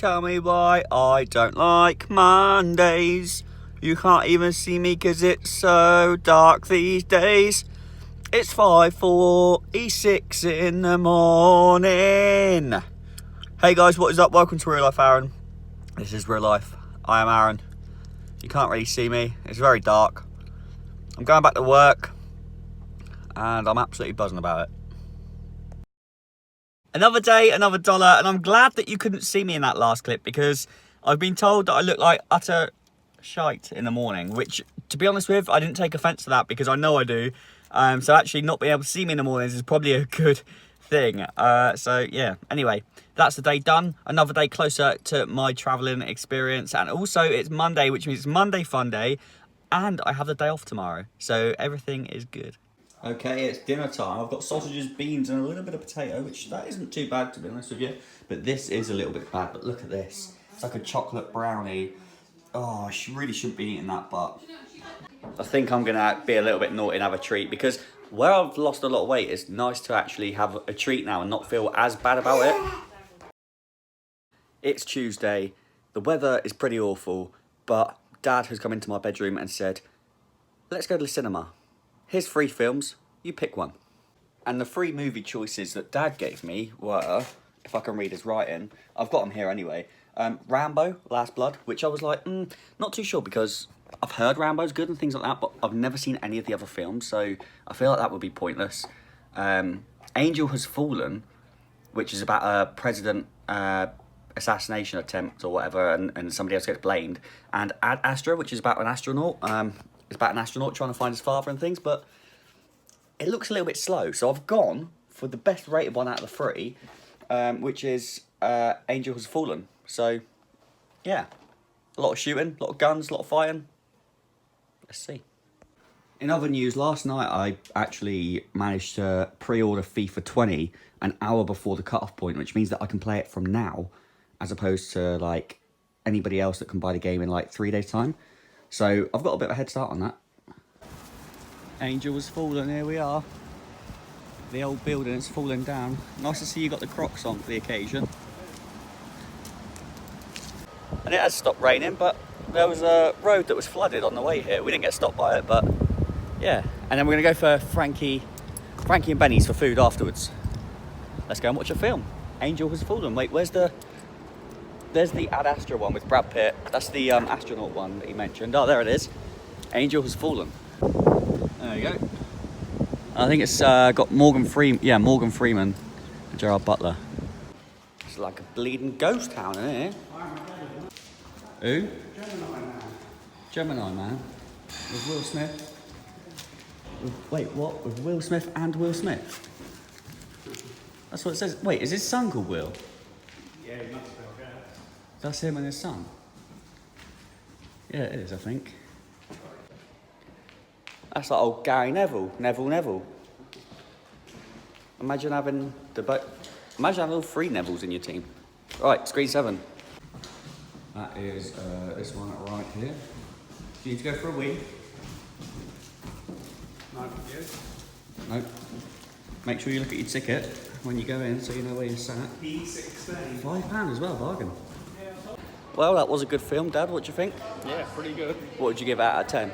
tell me why I don't like Mondays. You can't even see me 'cause it's so dark these days. It's 5:46 in the morning. Hey guys, what is up? Welcome to Real Life Aaron. This is Real Life. I am Aaron. You can't really see me. It's very dark. I'm going back to work and I'm absolutely buzzing about it. Another day, another dollar, and I'm glad that you couldn't see me in that last clip because I've been told that I look like utter shite in the morning, which, to be honest with, I didn't take offence to that because I know I do. So actually not being able to see me in the mornings is probably a good thing. So yeah, anyway, that's the day done. Another day closer to my travelling experience. And also it's Monday, which means it's Monday fun day. And I have the day off tomorrow. So everything is good. Okay, it's dinner time. I've got sausages, beans, and a little bit of potato, which that isn't too bad, to be honest with you. But this is a little bit bad. But look at this. It's like a chocolate brownie. Oh, I really shouldn't be eating that, but I think I'm going to be a little bit naughty and have a treat because where I've lost a lot of weight, it's nice to actually have a treat now and not feel as bad about it. It's Tuesday. The weather is pretty awful, but Dad has come into my bedroom and said, let's go to the cinema. Here's 3 films, you pick one. And the 3 movie choices that Dad gave me were, if I can read his writing, I've got them here anyway. Rambo, Last Blood, which I was like, not too sure because I've heard Rambo's good and things like that, but I've never seen any of the other films, so I feel like that would be pointless. Angel Has Fallen, which is about a president assassination attempt or whatever, and somebody else gets blamed. And Ad Astra, which is about an astronaut. It's about an astronaut trying to find his father and things, but it looks a little bit slow. So I've gone for the best rated one out of the 3, which is Angel Has Fallen. So, yeah, a lot of shooting, a lot of guns, a lot of fighting. Let's see. In other news, last night I actually managed to pre-order FIFA 20 an hour before the cut-off point, which means that I can play it from now, as opposed to like anybody else that can buy the game in like 3 days' time. So I've got a bit of a head start on that. Angel Has Fallen, here we are. The old building is falling down. Nice to see you got the Crocs on for the occasion. And it has stopped raining, but there was a road that was flooded on the way here. We didn't get stopped by it, but yeah. And then we're going to go for Frankie and Benny's for food afterwards. Let's go and watch a film. Angel Has Fallen. Wait, there's the Ad Astra one with Brad Pitt. That's the astronaut one that he mentioned. Oh, there it is. Angel Has Fallen. There you go. I think it's got Morgan Freeman. Yeah, Morgan Freeman and Gerard Butler. It's like a bleeding ghost town in here. Who? Gemini Man. With Will Smith. Wait, what? With Will Smith and Will Smith? That's what it says. Wait, is his son called Will? Yeah, he must have, yeah. That's him and his son? Yeah, it is, I think. That's like old Gary Neville. Neville. Imagine having all 3 Nevilles in your team. Right, screen 7. That is this one right here. Do you need to go for a wee? No, you? No. Make sure you look at your ticket when you go in so you know where you're sat. P16. £5 as well, bargain. Well, that was a good film, Dad. What do you think? Yeah, pretty good. What would you give it out of 10?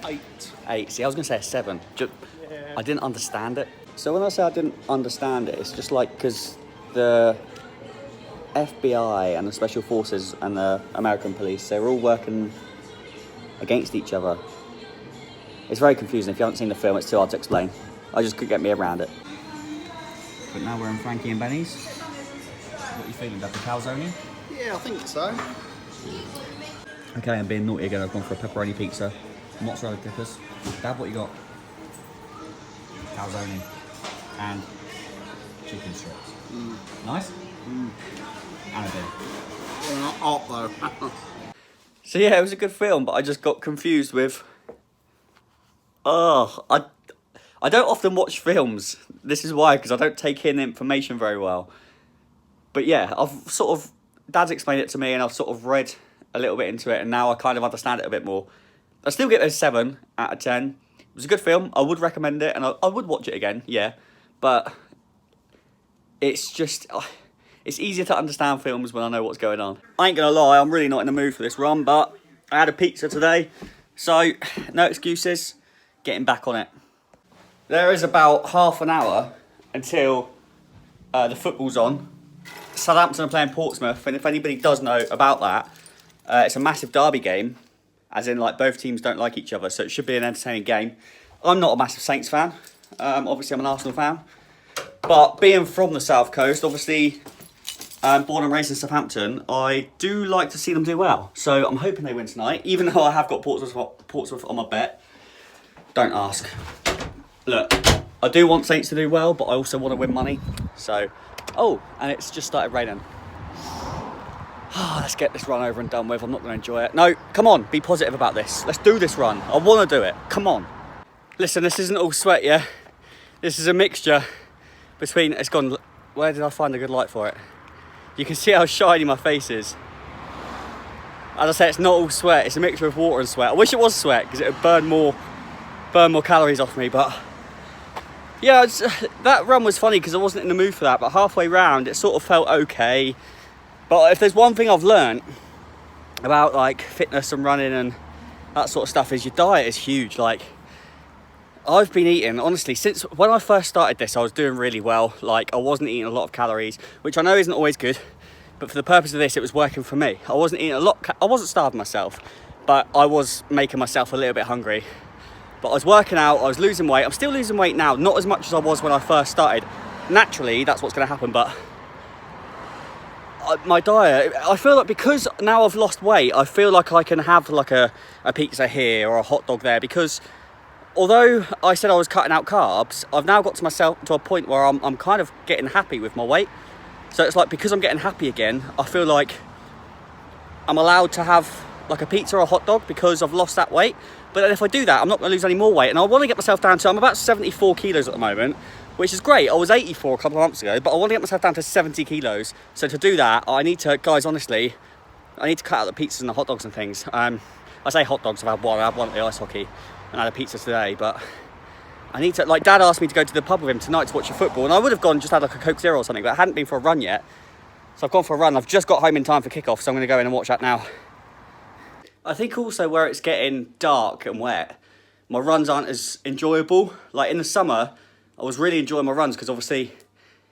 8. 8. See, I was going to say a 7. I didn't understand it. So when I say I didn't understand it, it's just like because the FBI and the Special Forces and the American police, they're all working against each other. It's very confusing. If you haven't seen the film, it's too hard to explain. I just couldn't get me around it. But now we're in Frankie and Benny's. What are you feeling, Dad? The calzone? Yeah, I think so. Okay, I'm being naughty again. I've gone for a pepperoni pizza, mozzarella dippers. Dad, what you got? Calzone and chicken strips. Nice? And a beer. Well, not hot though. So yeah, it was a good film, but I just got confused with... I don't often watch films. This is why, because I don't take in information very well. But yeah, I've sort of... Dad's explained it to me and I've sort of read a little bit into it and now I kind of understand it a bit more. I still get a 7 out of 10. It was a good film. I would recommend it and I would watch it again, yeah. But it's just... It's easier to understand films when I know what's going on. I ain't gonna lie, I'm really not in the mood for this run, but I had a pizza today, so no excuses, getting back on it. There is about half an hour until the football's on. Southampton are playing Portsmouth, and if anybody does know about that, it's a massive derby game, as in like both teams don't like each other, so it should be an entertaining game. I'm not a massive Saints fan, obviously I'm an Arsenal fan, but being from the South Coast, obviously born and raised in Southampton, I do like to see them do well. So I'm hoping they win tonight, even though I have got Portsmouth on my bet. Don't ask. Look, I do want Saints to do well, but I also want to win money. So, oh, and it's just started raining. Let's get this run over and done with. I'm not going to enjoy it. No, come on, be positive about this. Let's do this run. I want to do it. Come on. Listen, this isn't all sweat, yeah? This is a mixture between, it's gone, where did I find a good light for it? You can see how shiny my face is. As I say, it's not all sweat, it's a mixture of water and sweat. I wish it was sweat, because it would burn more calories off me, but yeah, that run was funny because I wasn't in the mood for that, but halfway round it sort of felt okay. But if there's one thing I've learned about like fitness and running and that sort of stuff, is your diet is huge. Like, I've been eating, honestly, since when I first started this, I was doing really well. Like, I wasn't eating a lot of calories, which I know isn't always good, but for the purpose of this, it was working for me. I wasn't eating a lot, I wasn't starving myself, but I was making myself a little bit hungry. But I was working out, I was losing weight. I'm still losing weight now, not as much as I was when I first started. Naturally, that's what's going to happen, but my diet, I feel like because now I've lost weight, I feel like I can have like a pizza here or a hot dog there, because although I said I was cutting out carbs, I've now got to myself to a point where I'm kind of getting happy with my weight. So it's like, because I'm getting happy again, I feel like I'm allowed to have like a pizza or a hot dog because I've lost that weight. But then if I do that, I'm not going to lose any more weight. And I want to get myself down to, I'm about 74 kilos at the moment, which is great. I was 84 a couple of months ago, but I want to get myself down to 70 kilos. So to do that, I need to, guys, honestly, I need to cut out the pizzas and the hot dogs and things. I say hot dogs, I've had one at the ice hockey and I had a pizza today, but I need to, like, Dad asked me to go to the pub with him tonight to watch a football, and I would have gone and just had like a Coke Zero or something, but I hadn't been for a run yet. So I've gone for a run. I've just got home in time for kickoff, so I'm going to go in and watch that now. I think also where it's getting dark and wet, my runs aren't as enjoyable. Like in the summer, I was really enjoying my runs because obviously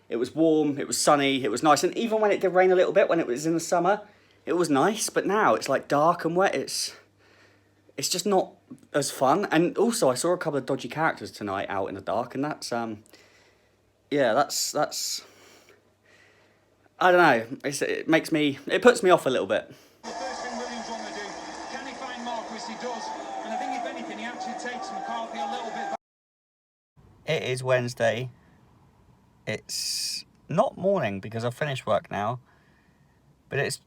it was warm, it was sunny, it was nice. And even when it did rain a little bit, when it was in the summer, it was nice. But now it's like dark and wet. It's just not as fun. And also I saw a couple of dodgy characters tonight out in the dark, and that's, yeah, that's, I don't know. It puts me off a little bit. The first thing Williams want to do, can he find Marquis? He does, and I think if anything, he actually takes McCarthy a little bit back. It is Wednesday. It's not morning because I've finished work now, but it's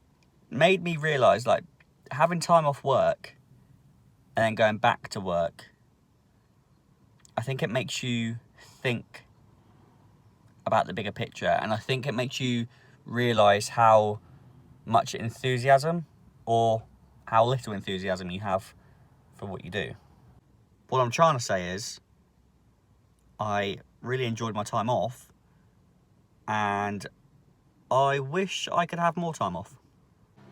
made me realise, like, having time off work and then going back to work, I think it makes you think about the bigger picture, and I think it makes you realise how much enthusiasm or how little enthusiasm you have for what you do. What I'm trying to say is I really enjoyed my time off, and I wish I could have more time off.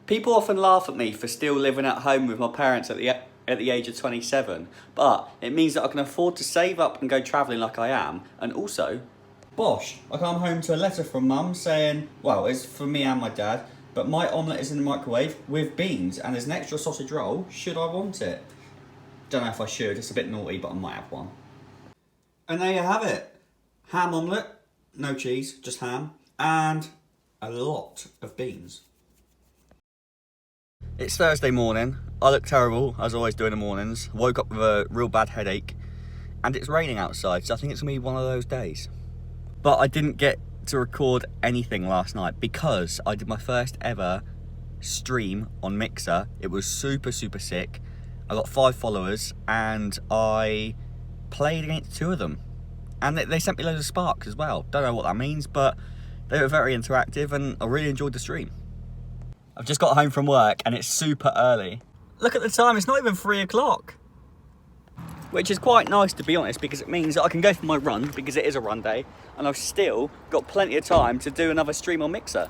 People often laugh at me for still living at home with my parents at the age of 27, but it means that I can afford to save up and go travelling like I am, and also, bosh, I come home to a letter from Mum saying, well, it's for me and my dad, but my omelette is in the microwave with beans and there's an extra sausage roll, should I want it? Don't know if I should, it's a bit naughty, but I might have one. And there you have it. Ham omelette, no cheese, just ham, and a lot of beans. It's Thursday morning. I look terrible, as I always do in the mornings. Woke up with a real bad headache, and it's raining outside, so I think it's gonna be one of those days. But I didn't get to record anything last night because I did my first ever stream on Mixer. It was super sick. I got 5 followers and I played against 2 of them, and they sent me loads of sparks as well. Don't know what that means, but they were very interactive and I really enjoyed the stream. I've just got home from work and it's super early. Look at the time, it's not even 3 o'clock. which is quite nice to be honest, because it means that I can go for my run, because it is a run day, and I've still got plenty of time to do another stream on Mixer.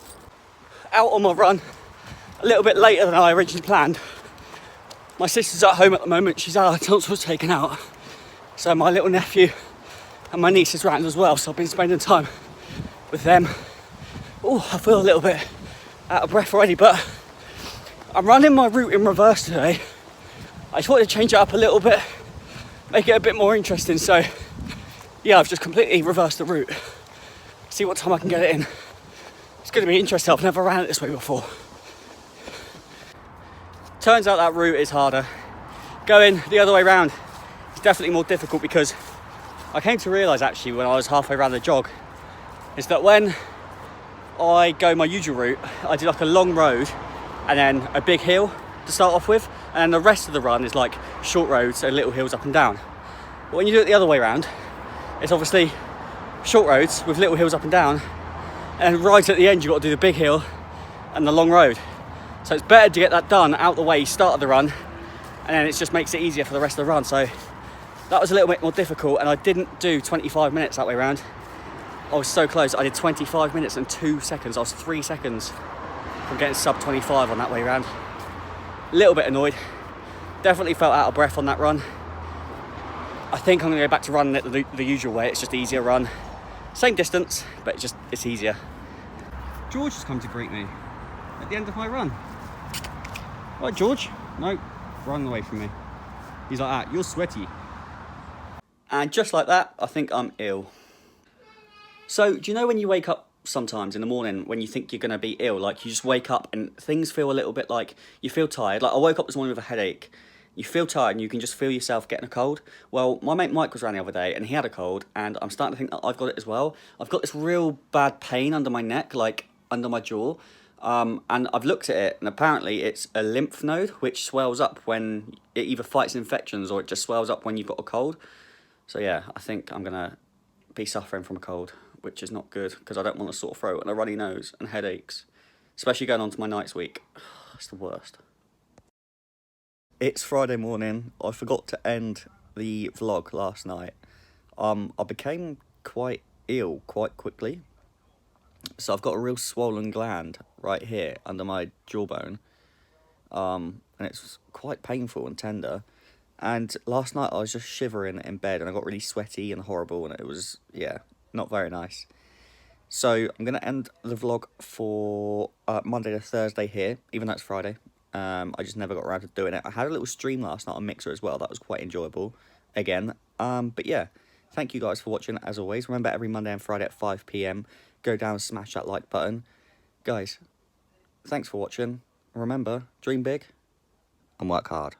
Out on my run, a little bit later than I originally planned. My sister's at home at the moment, she's had her tonsils taken out, so my little nephew and my niece is around as well, so I've been spending time with them. Oh, I feel a little bit out of breath already, but I'm running my route in reverse today. I just wanted to change it up a little bit, make it a bit more interesting, so yeah, I've just completely reversed the route. See what time I can get it in. It's going to be interesting, I've never ran it this way before. Turns out that route is harder. Going the other way round is definitely more difficult, because I came to realise actually when I was halfway around the jog, is that when I go my usual route, I do like a long road and then a big hill to start off with, and then the rest of the run is like short roads and little hills up and down. But when you do it the other way around, it's obviously short roads with little hills up and down, and right at the end you've got to do the big hill and the long road. So it's better to get that done out the way, start of the run, and then it just makes it easier for the rest of the run. So that was a little bit more difficult, and I didn't do 25 minutes that way around. I was so close. I did 25 minutes and 2 seconds. I was 3 seconds from getting sub 25 on that way around. A little bit annoyed. Definitely felt out of breath on that run. I think I'm going to go back to running it the usual way. It's just easier run. Same distance, but it's easier. George has come to greet me at the end of my run. Right, George? No, run away from me. He's like, ah, you're sweaty. And just like that, I think I'm ill. So, do you know when you wake up sometimes in the morning when you think you're going to be ill? Like, you just wake up and things feel a little bit like you feel tired. Like, I woke up this morning with a headache. You feel tired and you can just feel yourself getting a cold. Well, my mate Mike was around the other day and he had a cold, and I'm starting to think that I've got it as well. I've got this real bad pain under my neck, like under my jaw. And I've looked at it, and apparently it's a lymph node which swells up when it either fights infections or it just swells up when you've got a cold. So yeah, I think I'm going to be suffering from a cold, which is not good, because I don't want a sore throat and a runny nose and headaches, especially going on to my nights week. It's the worst. It's Friday morning. I forgot to end the vlog last night. I became quite ill quite quickly. So I've got a real swollen gland right here under my jawbone. And it's quite painful and tender. And last night I was just shivering in bed and I got really sweaty and horrible, and it was, yeah, not very nice. So I'm going to end the vlog for Monday to Thursday here, even though it's Friday. I just never got around to doing it. I had a little stream last night on Mixer as well. That was quite enjoyable again. But yeah, thank you guys for watching as always. Remember, every Monday and Friday at 5 PM, go down and smash that like button. Guys, thanks for watching. Remember, dream big and work hard.